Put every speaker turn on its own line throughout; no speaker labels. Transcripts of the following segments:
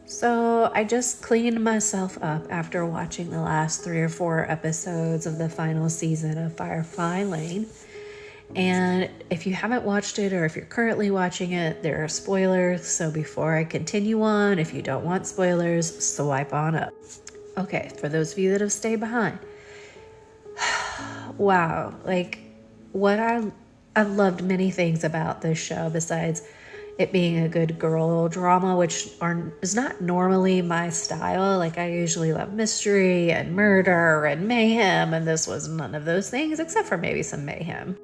So I just cleaned myself up after watching the last 3 or 4 episodes of the final season of Firefly Lane. And if you haven't watched it or if you're currently watching it, there are spoilers. So before I continue on, if you don't want spoilers, swipe on up. Okay, for those of you that have stayed behind. Wow, like what I loved many things about this show besides it being a good girl drama, which is not normally my style. Like I usually love mystery and murder and mayhem, and this was none of those things except for maybe some mayhem.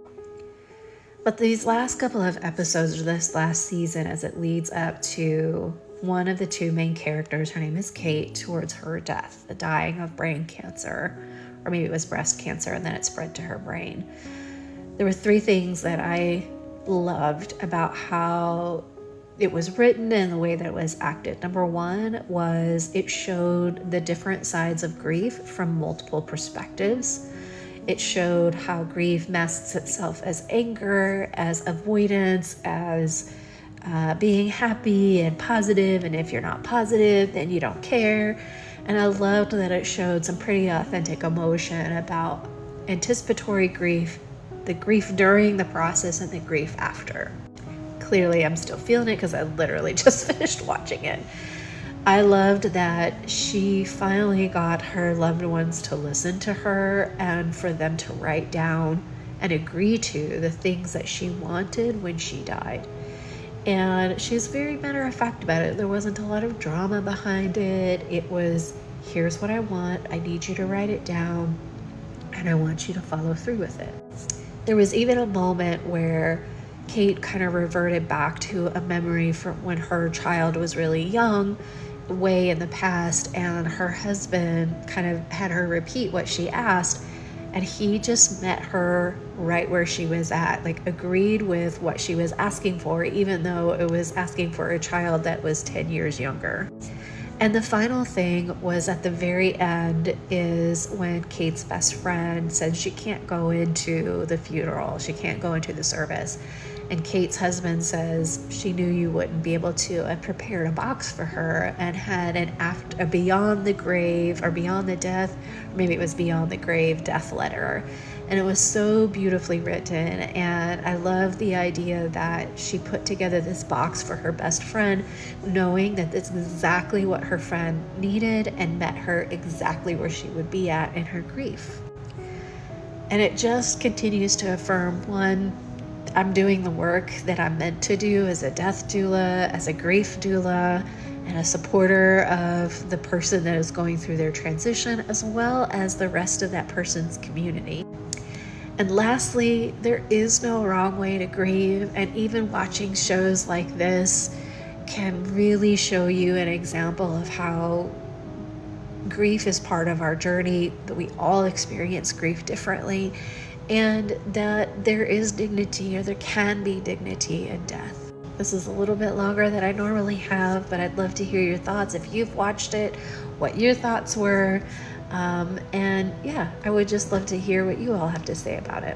But these last couple of episodes of this last season, as it leads up to one of the two main characters, her name is Kate, towards her death, the dying of brain cancer, or maybe it was breast cancer, and then it spread to her brain. There were 3 things that I loved about how it was written and the way that it was acted. Number 1 was it showed the different sides of grief from multiple perspectives. It showed how grief masks itself as anger, as avoidance, as being happy and positive, and if you're not positive, then you don't care. And I loved that it showed some pretty authentic emotion about anticipatory grief, the grief during the process, and the grief after. Clearly, I'm still feeling it because I literally just finished watching it. I loved that she finally got her loved ones to listen to her and for them to write down and agree to the things that she wanted when she died. And she's very matter of fact about it. There wasn't a lot of drama behind it. It was, here's what I want. I need you to write it down, and I want you to follow through with it. There was even a moment where Kate kind of reverted back to a memory from when her child was really young, way in the past, and her husband kind of had her repeat what she asked, and he just met her right where she was at, like agreed with what she was asking for, even though it was asking for a child that was 10 years younger. And the final thing was at the very end is when Kate's best friend said she can't go into the funeral, she can't go into the service. And Kate's husband says she knew you wouldn't be able to, and prepared a box for her and had a beyond the grave or beyond the death, or maybe it was beyond the grave death letter. And it was so beautifully written, and I love the idea that she put together this box for her best friend, knowing that this is exactly what her friend needed and met her exactly where she would be at in her grief. And it just continues to affirm, 1, I'm doing the work that I'm meant to do as a death doula, as a grief doula, and a supporter of the person that is going through their transition, as well as the rest of that person's community. And lastly, there is no wrong way to grieve, and even watching shows like this can really show you an example of how grief is part of our journey, that we all experience grief differently, and that there is dignity, or there can be dignity in death. This is a little bit longer than I normally have, but I'd love to hear your thoughts if you've watched it, what your thoughts were. And yeah, I would just love to hear what you all have to say about it.